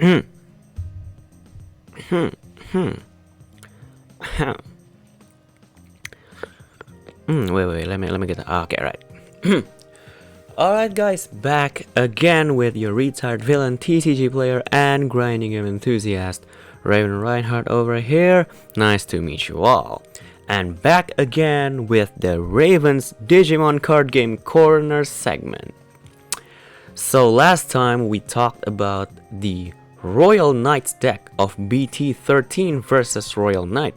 Wait, let me get that. Okay, right. Alright guys, back again with your retired villain TCG player and grinding game enthusiast, Raven Reinhardt over here. Nice to meet you all. And back again with the Raven's Digimon card game corner segment. So last time we talked about the Royal Knights deck of BT13 versus Royal Knight.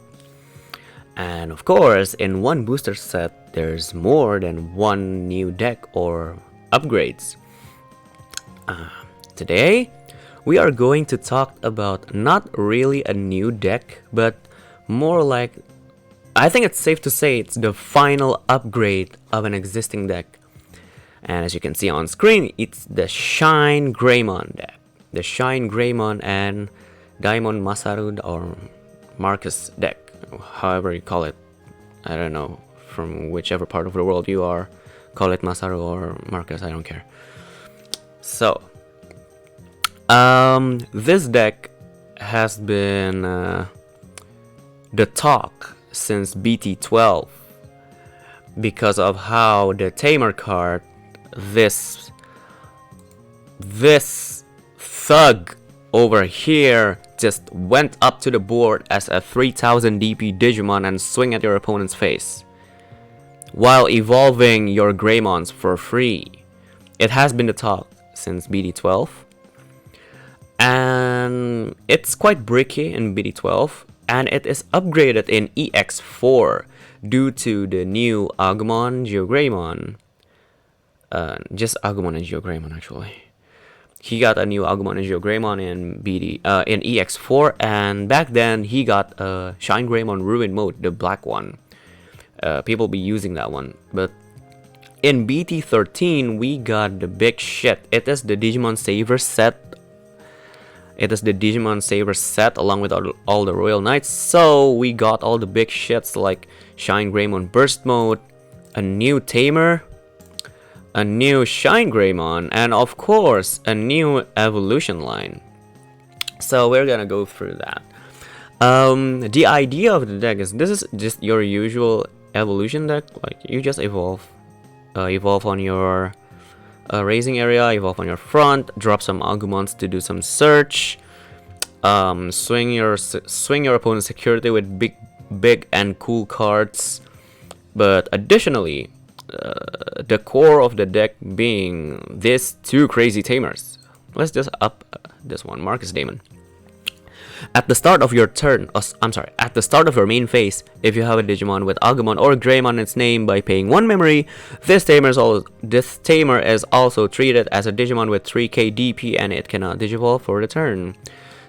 And of course, in one booster set, there's more than one new deck or upgrades. Today, we are going to talk about not really a new deck, but more like, I think it's safe to say it's the final upgrade of an existing deck. And as you can see on screen, it's the Shinegreymon deck. The Shinegreymon and Diamond Masaru or Marcus deck. However you call it, I don't know, from whichever part of the world you are, call it Masaru or Marcus, I don't care. So, this deck has been the talk since BT12 because of how the Tamer card, this thug over here, just went up to the board as a 3000 DP Digimon and swing at your opponent's face while evolving your Greymons for free. It has been the talk since BD12, and it's quite bricky in BD12, and it is upgraded in EX4 due to the new Agumon Geogreymon. Just Agumon and Geogreymon actually. He got a new Agumon and Shinegreymon in EX4, and back then he got Shinegreymon Ruin Mode, the black one. People be using that one, but in BT13 we got the big shit. It is the Digimon Saver set. It is the Digimon Saver set along with all the Royal Knights. So we got all the big shits like Shinegreymon Burst Mode, a new Tamer, a new Shinegreymon, and of course a new evolution line. So we're gonna go through that. The idea of the deck is this is just your usual evolution deck. Like you just evolve on your raising area, evolve on your front, drop some Agumons to do some search, swing your opponent's security with big and cool cards. But additionally, the core of the deck being these two crazy Tamers. Let's just up this one, Marcus Damon. At the start of your turn, at the start of your main phase, if you have a Digimon with Agumon or Greymon in its name by paying 1 memory, this Tamer is also treated as a Digimon with 3k DP and it cannot Digivolve for the turn.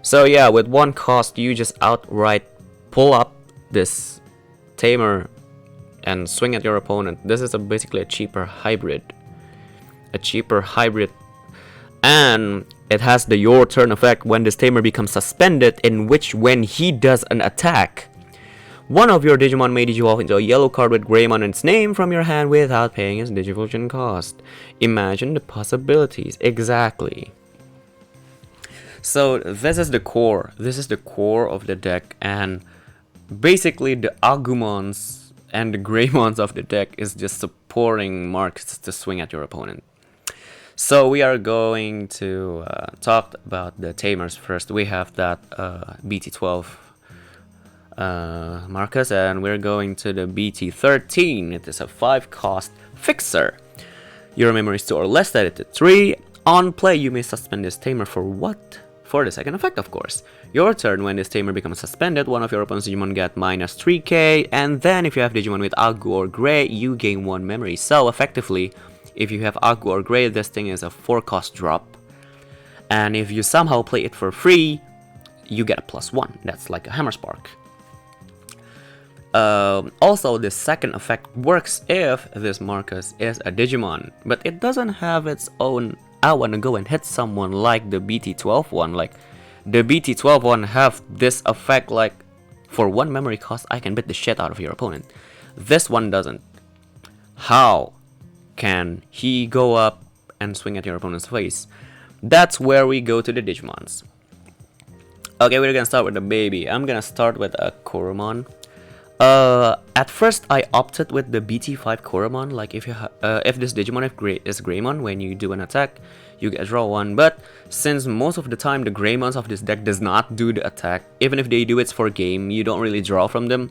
So yeah, with 1 cost, you just outright pull up this Tamer and swing at your opponent. This is basically a cheaper hybrid. And it has the your turn effect when this Tamer becomes suspended, in which when he does an attack, one of your Digimon may Digivolve into a yellow card with Greymon in its name from your hand without paying its Digivolution cost. Imagine the possibilities. Exactly. So this is the core. This is the core of the deck, and basically the Agumons and the Greymons of the deck is just supporting Marcus to swing at your opponent. So we are going to talk about the Tamers first. We have that BT12 Marcus, and we're going to the BT13. It is a 5 cost fixer. Your memory is 2 or less, set it to 3. On play, you may suspend this Tamer for what? For the second effect, of course. Your turn, when this Tamer becomes suspended, one of your opponent's Digimon get minus 3k, and then if you have Digimon with Agu or Grey, you gain 1 memory. So effectively, if you have Agu or Grey, this thing is a 4 cost drop. And if you somehow play it for free, you get a +1. That's like a Hammer Spark. Also, the second effect works if this Marcus is a Digimon, but it doesn't have its own I wanna go and hit someone like the BT12 one. Like the BT12 one have this effect, like for 1 memory cost I can beat the shit out of your opponent. This one doesn't. How can he go up and swing at your opponent's face? That's where we go to the Digimons. Okay, we're gonna start with the baby. I'm gonna start with a Koromon. At first I opted with the BT5 Koromon. Like if this Digimon is Greymon, when you do an attack, you get draw one. But since most of the time the Greymons of this deck does not do the attack, even if they do it for game, you don't really draw from them.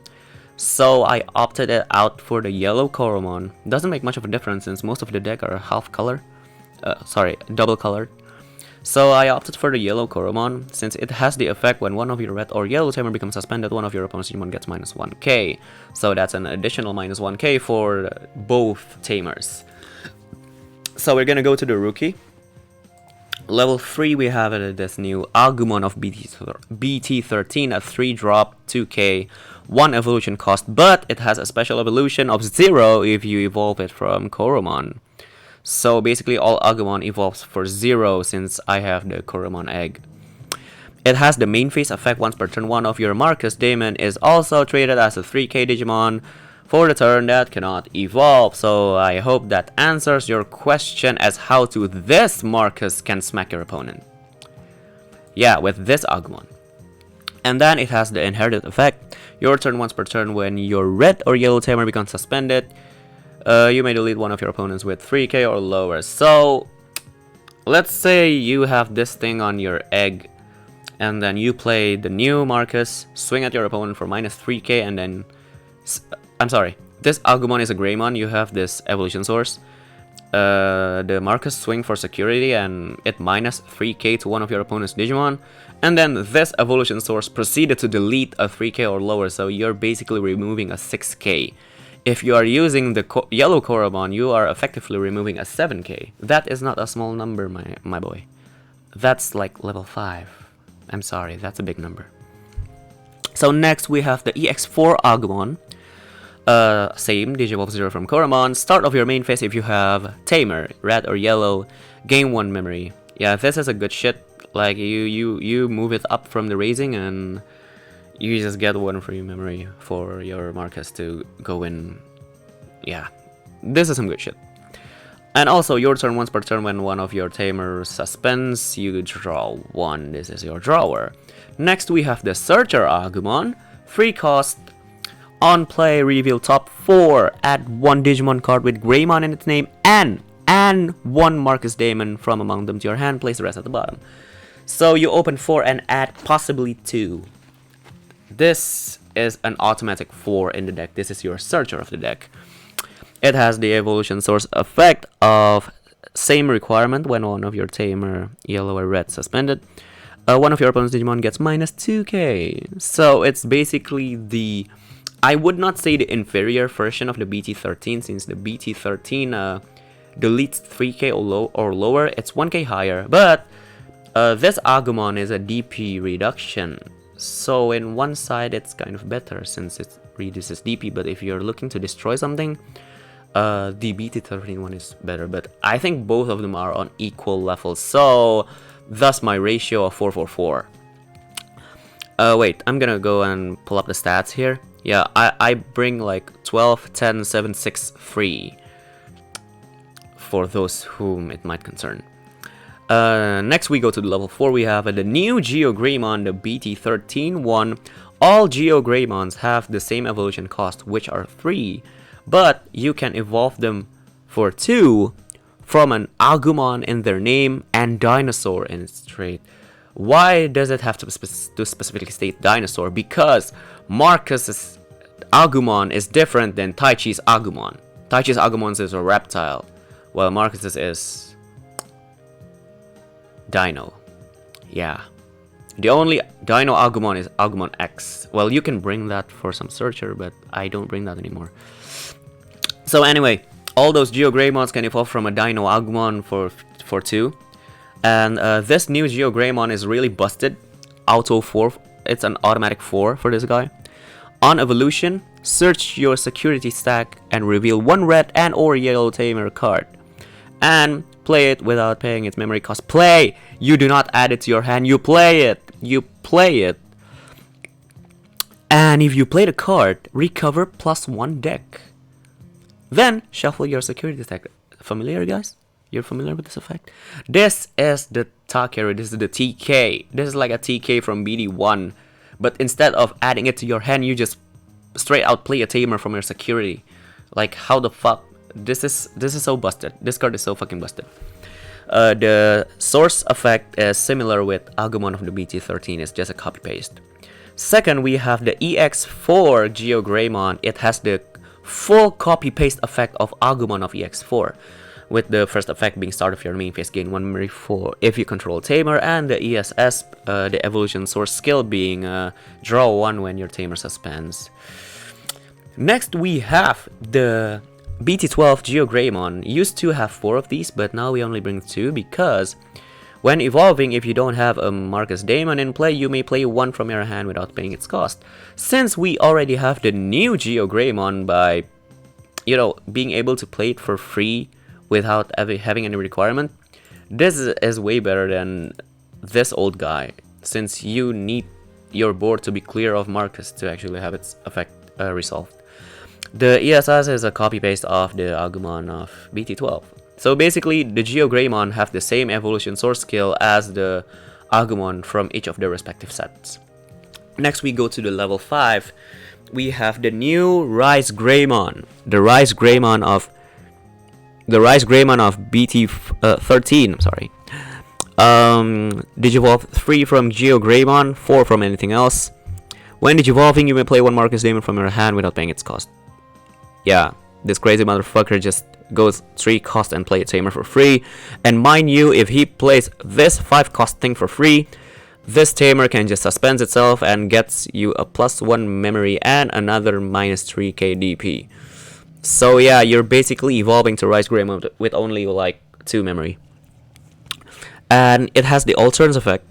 So I opted it out for the yellow Koromon. Doesn't make much of a difference since most of the deck are half color. Double colored. So I opted for the yellow Koromon, since it has the effect when one of your red or yellow tamer becomes suspended, one of your opponent's Digimon gets minus 1k. So that's an additional minus 1k for both tamers. So we're gonna go to the rookie. Level 3 we have this new Agumon of BT13, a 3-drop, 2k, 1 evolution cost, but it has a special evolution of 0 if you evolve it from Koromon. So basically all Agumon evolves for 0 since I have the Koromon egg. It has the main phase effect once per turn. One of your Marcus Daemon is also treated as a 3k Digimon for the turn that cannot evolve. So I hope that answers your question as how to this Marcus can smack your opponent. Yeah, with this Agumon. And then it has the inherited effect. Your turn once per turn when your red or yellow tamer becomes suspended. You may delete one of your opponents with 3k or lower. So, let's say you have this thing on your egg, and then you play the new Marcus, swing at your opponent for minus 3k, and then... I'm sorry, this Agumon is a Greymon, you have this evolution source. The Marcus swing for security, and it minus 3k to one of your opponent's Digimon. And then this evolution source proceeded to delete a 3k or lower, so you're basically removing a 6k. If you are using the yellow Koromon, you are effectively removing a 7k. That is not a small number, my boy. That's like level 5. I'm sorry, that's a big number. So next we have the EX4 Agumon. Same, Digivolve 0 from Koromon. Start of your main phase if you have Tamer, red or yellow, gain 1 memory. Yeah, this is a good shit. Like you move it up from the raising and you just get 1 free memory for your Marcus to go in. Yeah, this is some good shit. And also, your turn once per turn when one of your tamers suspends, you draw 1. This is your drawer. Next, we have the Searcher Agumon. 3 cost. On play, reveal top 4. Add 1 Digimon card with Greymon in its name and 1 Marcus Daemon from among them to your hand. Place the rest at the bottom. So you open 4 and add possibly 2. This is an automatic 4 in the deck. This is your Searcher of the deck. It has the evolution source effect of same requirement when one of your tamer, yellow or red, suspended. One of your opponent's Digimon gets minus 2k. So it's basically the... I would not say the inferior version of the BT13, since the BT13 deletes 3k or lower. It's 1k higher. But this Agumon is a DP reduction. So in one side it's kind of better since it reduces DP, but if you're looking to destroy something, the BT13 one is better. But I think both of them are on equal levels, so thus my ratio of 444. Wait, I'm gonna go and pull up the stats here. Yeah, I bring like 12, 10, 7, 6, 3 for those whom it might concern. Next we go to the level 4. We have the new Shinegreymon, the BT13 one. All Shinegreymons have the same evolution cost, which are 3, but you can evolve them for 2 from an Agumon in their name and Dinosaur in its trait. Why does it have to specifically state Dinosaur? Because Marcus's Agumon is different than Taichi's Agumon. Taichi's Agumon is a reptile, while Marcus's is Dino. Yeah. The only Dino Agumon is Agumon X. Well, you can bring that for some Searcher, but I don't bring that anymore. So anyway, all those Shinegreymons can evolve from a Dino Agumon for 2. And this new Shinegreymon is really busted. Auto 4. It's an automatic 4 for this guy. On evolution, search your security stack and reveal 1 red and or yellow tamer card. And play it without paying its memory cost. Play! You do not add it to your hand, you play it! You play it! And if you play the card, recover +1 deck. Then, shuffle your security stack. Familiar, guys? You're familiar with this effect? This is the Ta carry. This is the TK. This is like a TK from BD1. But instead of adding it to your hand, you just straight out play a tamer from your security. Like, how the fuck? This is so busted. This card is so fucking busted. The source effect is similar with Agumon of the BT13. It's just a copy paste. Second, we have the EX4 Geogreymon. It has the full copy paste effect of Agumon of EX4, with the first effect being start of your main phase, gain 1 memory for if you control Tamer, and the ESS, the evolution source skill, being draw 1 when your Tamer suspends. Next we have the BT12 Geogreymon. Used to have 4 of these, but now we only bring 2 because when evolving, if you don't have a Marcus Daemon in play, you may play 1 from your hand without paying its cost. Since we already have the new Geogreymon by, you know, being able to play it for free without having any requirement, this is way better than this old guy, since you need your board to be clear of Marcus to actually have its effect resolved. The ESS is a copy paste of the Agumon of BT12. So basically, the Geogreymon have the same evolution source skill as the Agumon from each of their respective sets. Next we go to the level 5. We have the new Rise Greymon. The Rise Greymon of BT13, I'm sorry. Digivolve 3 from Geogreymon, 4 from anything else. When digivolving, you may play 1 Marcus Daemon from your hand without paying its cost. Yeah, this crazy motherfucker just goes 3 cost and play a Tamer for free. And mind you, if he plays this 5 cost thing for free, this Tamer can just suspend itself and gets you a +1 memory and another -3k DP. So yeah, you're basically evolving to Rise Greymon with only like 2 memory. And it has the Altern's effect.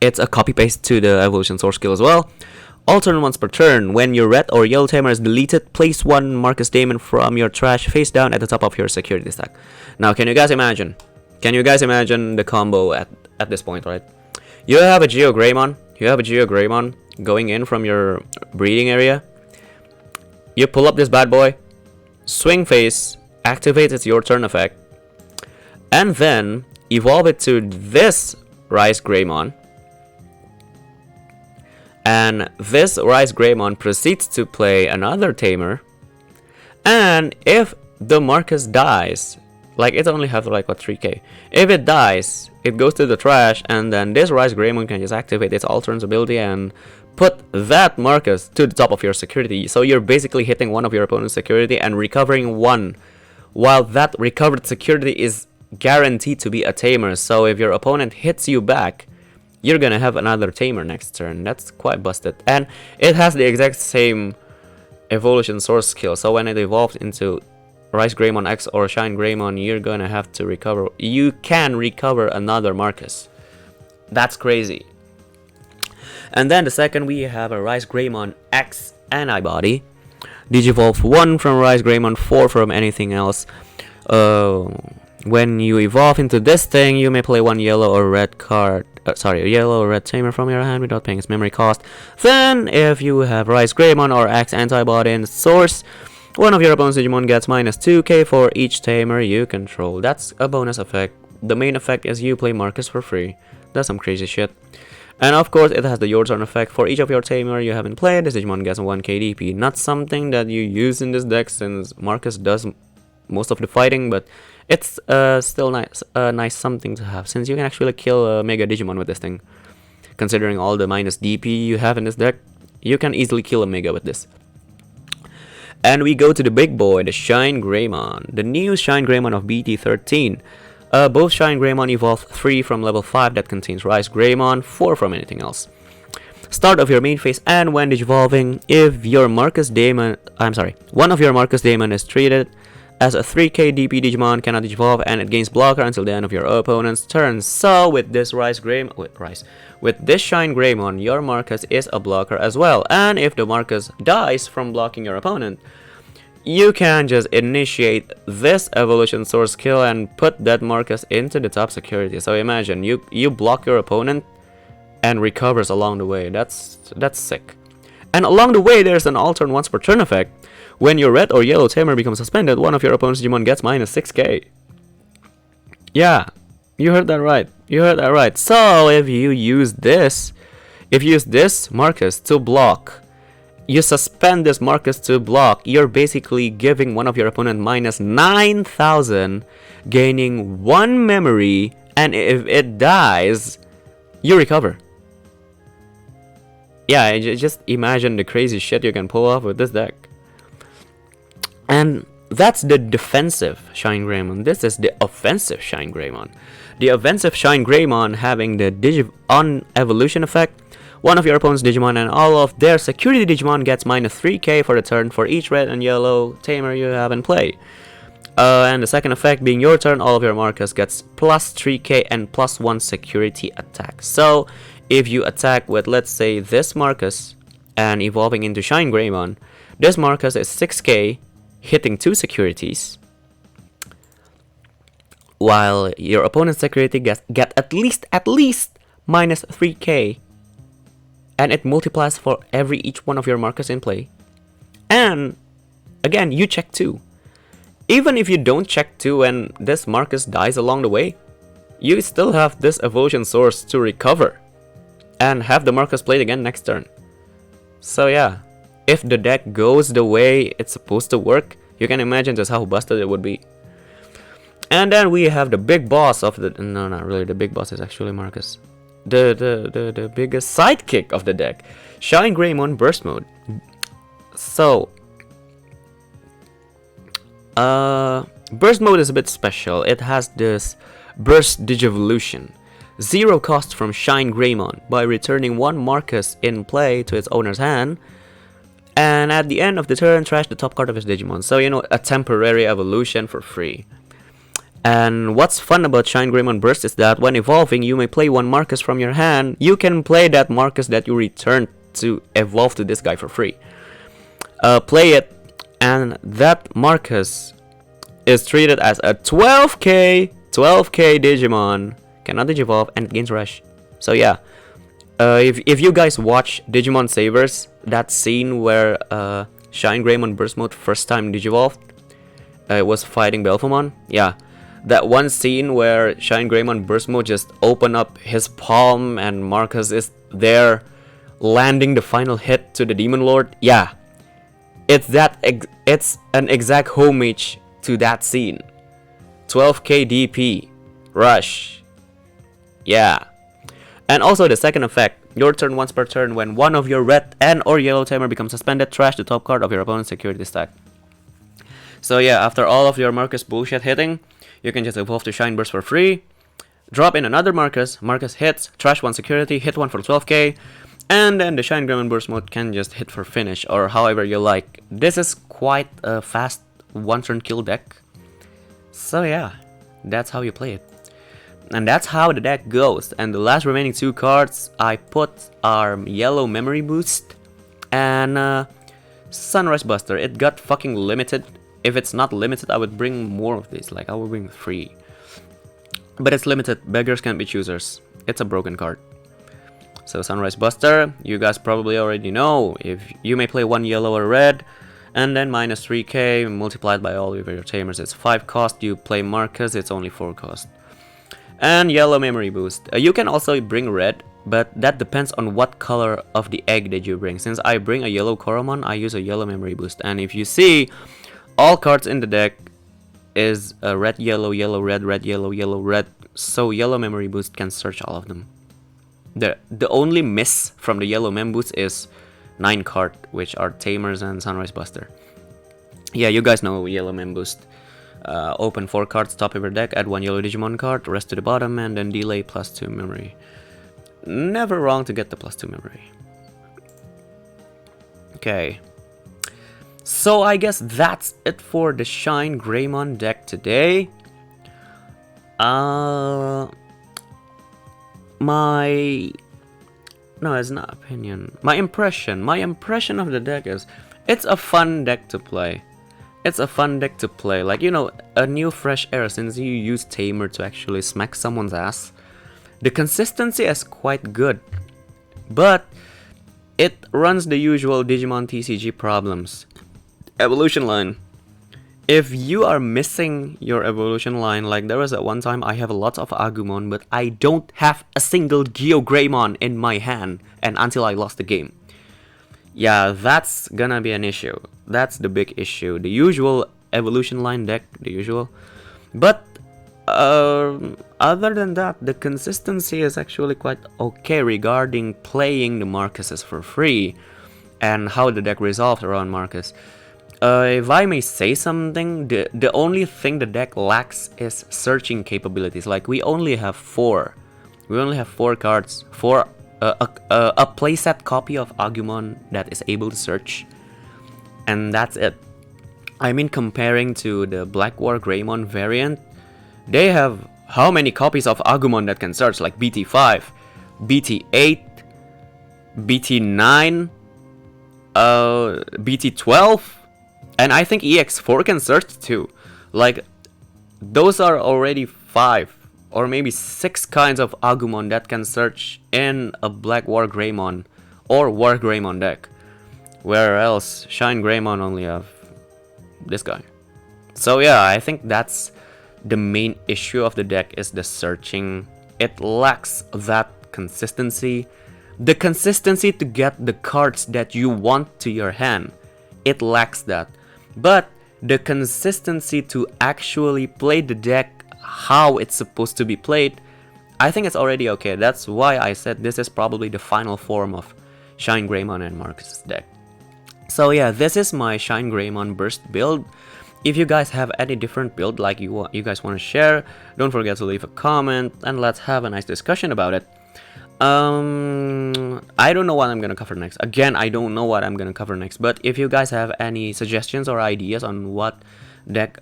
It's a copy paste to the evolution source skill as well. Altern once per turn. When your red or yellow Tamer is deleted, place 1 Marcus Daemon from your trash face down at the top of your security stack. Now, can you guys imagine? Can you guys imagine the combo at this point, right? You have a Geogreymon. Going in from your breeding area. You pull up this bad boy. Swing phase. Activate its your turn effect. And then evolve it to this Rise Greymon. And this Rise Greymon proceeds to play another Tamer. And if the Marcus dies, like it only has like what 3k. If it dies, it goes to the trash, and then this Rise Greymon can just activate its Altern's ability and put that Marcus to the top of your security. So you're basically hitting one of your opponent's security and recovering 1, while that recovered security is guaranteed to be a Tamer. So if your opponent hits you back, you're gonna have another Tamer next turn. That's quite busted. And it has the exact same evolution source skill. So when it evolves into Rise Greymon X or Shine Greymon, you're gonna have to recover. You can recover another Marcus. That's crazy. And then the second, we have a Rise Greymon X Antibody. Digivolve 1 from Rise Greymon, 4 from anything else. When you evolve into this thing, you may play 1 yellow or red card. Yellow or red Tamer from your hand without paying its memory cost. Then, if you have Rise Greymon or X Antibody in the source, one of your opponent's Digimon gets -2k for each Tamer you control. That's a bonus effect. The main effect is you play Marcus for free. That's some crazy shit. And of course, it has the your turn effect. For each of your Tamer you haven't played, this Digimon gets 1k DP. Not something that you use in this deck since Marcus does most of the fighting, but it's still nice something to have, since you can actually kill a Mega Digimon with this thing. Considering all the -DP you have in this deck, you can easily kill a Mega with this. And we go to the big boy, the Shinegreymon. The new Shinegreymon of BT13. Both Shinegreymon evolve 3 from level 5 that contains Rise Greymon, 4 from anything else. Start of your main phase, and when digivolving, if your Marcus Daemon, one of your Marcus Daemon is treated as a 3k DP Digimon, cannot digivolve, and it gains blocker until the end of your opponent's turn. So with this with this Shinegreymon, your Marcus is a blocker as well. And if the Marcus dies from blocking your opponent, you can just initiate this evolution source skill and put that Marcus into the top security. So imagine you block your opponent and recovers along the way. That's sick. And along the way, there's an alternate once per turn effect. When your red or yellow Tamer becomes suspended, one of your opponent's Digimon gets -6k. Yeah, you heard that right. You heard that right. So if you use this Marcus to block, you suspend this Marcus to block, you're basically giving one of your opponent minus 9,000, gaining 1 memory, and if it dies, you recover. Yeah, just imagine the crazy shit you can pull off with this deck. And that's the defensive Shinegreymon. This is the offensive Shinegreymon. The offensive Shinegreymon having the on evolution effect. One of your opponent's Digimon and all of their security Digimon gets minus 3k for the turn for each red and yellow tamer you have in play. And the second effect being your turn, all of your Marcus gets plus 3k and plus 1 security attack. So if you attack with, let's say, this Marcus and evolving into Shinegreymon, this Marcus is 6k, hitting 2 securities, while your opponent's security get at least minus 3k, and it multiplies for each one of your Marcus in play. And again, you check 2. Even if you don't check 2 and this Marcus dies along the way, you still have this evolution source to recover and have the Marcus played again next turn. So yeah, if the deck goes the way it's supposed to work, you can imagine just how busted it would be. And then we have the big boss of the... No, not really. The big boss is actually Marcus. The biggest sidekick of the deck. Shinegreymon Burst Mode. So... Burst Mode is a bit special. It has this Burst Digivolution. 0 cost from Shinegreymon by returning 1 Marcus in play to its owner's hand. And at the end of the turn, trash the top card of his Digimon. So, you know, a temporary evolution for free. And what's fun about Shinegreymon Burst is that when evolving, you may play 1 Marcus from your hand. You can play that Marcus that you returned to evolve to this guy for free. Play it, and that Marcus is treated as a 12k Digimon. Cannot Digivolve and gains Rush. So yeah, if you guys watch Digimon Savers, that scene where Shinegreymon Burst Mode first time Digivolved, was fighting Belphemon. Yeah, that one scene where Shinegreymon Burst Mode just open up his palm and Marcus is there landing the final hit to the Demon Lord. Yeah, it's an exact homage to that scene. 12k DP Rush. Yeah. And also the second effect, your turn once per turn when one of your red and or yellow tamer becomes suspended, trash the top card of your opponent's security stack. So yeah, after all of your Marcus bullshit hitting, you can just evolve to Shine Burst for free, drop in another Marcus, Marcus hits, trash 1 security, hit 1 for 12k, and then the Shinegreymon Burst Mode can just hit for finish or however you like. This is quite a fast 1-turn kill deck. So yeah, that's how you play it. And that's how the deck goes. And the last remaining 2 cards I put are Yellow Memory Boost and Sunrise Buster. It got fucking limited. If it's not limited, I would bring more of these. Like, I would bring 3. But it's limited. Beggars can't be choosers. It's a broken card. So Sunrise Buster, you guys probably already know. If you may play 1 yellow or red, and then minus 3k multiplied by all of your tamers. It's 5 cost. You play Marcus, it's only 4 cost. And Yellow Memory Boost. You can also bring red, but that depends on what color of the egg that you bring. Since I bring a yellow Koromon, I use a Yellow Memory Boost. And if you see, all cards in the deck is a red, yellow, yellow, red, yellow, yellow, red. So Yellow Memory Boost can search all of them. The only miss from the Yellow Mem Boost is 9 card, which are Tamers and Sunrise Buster. Yeah, you guys know Yellow Mem Boost. Open 4 cards, top of your deck, add 1 yellow Digimon card, rest to the bottom, and then delay +2 memory. Never wrong to get the +2 memory. Okay. So I guess that's it for the Shinegreymon deck today. No, it's not opinion. My impression of the deck is it's a fun deck to play. It's a fun deck to play, like, you know, a new fresh era since you use Tamer to actually smack someone's ass. The consistency is quite good, but it runs the usual Digimon TCG problems. Evolution line. if you are missing your evolution line, like there was at one time I have lots of Agumon, but I don't have a single Geogreymon in my hand, and until I lost the game. Yeah, that's gonna be an issue. That's the big issue. The usual evolution line deck, the usual. But other than that, the consistency is actually quite okay regarding playing the Marcuses for free and how the deck resolves around Marcus. If I may say something, the only thing the deck lacks is searching capabilities. Like we only have 4. We only have 4 cards, a playset copy of Agumon that is able to search, and that's it. I mean, comparing to the Black War Greymon variant, they have how many copies of Agumon that can search? Like BT5, BT8, BT9, BT12, and I think EX4 can search too. Like, those are already 5 or maybe 6 kinds of Agumon that can search in a Black War Greymon or War Greymon deck. Where else Shinegreymon only have this guy. So yeah, I think that's the main issue of the deck, is the searching. It lacks that consistency. The consistency to get the cards that you want to your hand. It lacks that. But the consistency to actually play the deck how it's supposed to be played, I think it's already okay. That's why I said this is probably the final form of Shinegreymon and Marcus's deck. So yeah, this is my Shinegreymon burst build. If you guys have any different build like you guys want to share, don't forget to leave a comment and let's have a nice discussion about it. I don't know what I'm gonna cover next. Again, I don't know what I'm gonna cover next, but if you guys have any suggestions or ideas on what deck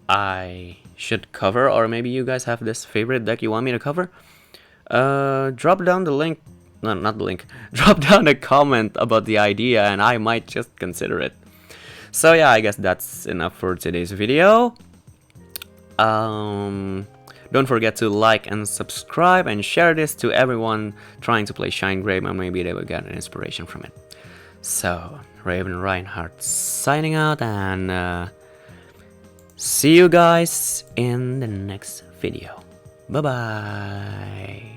I should cover, or maybe you guys have this favorite deck you want me to cover, drop down the link. No, not the link. Drop down a comment about the idea and I might just consider it. So yeah, I guess that's enough for today's video. Don't forget to like and subscribe and share this to everyone trying to play Shinegreymon. Maybe they will get an inspiration from it. So, Raven Reinhardt signing out, and see you guys in the next video. Bye bye.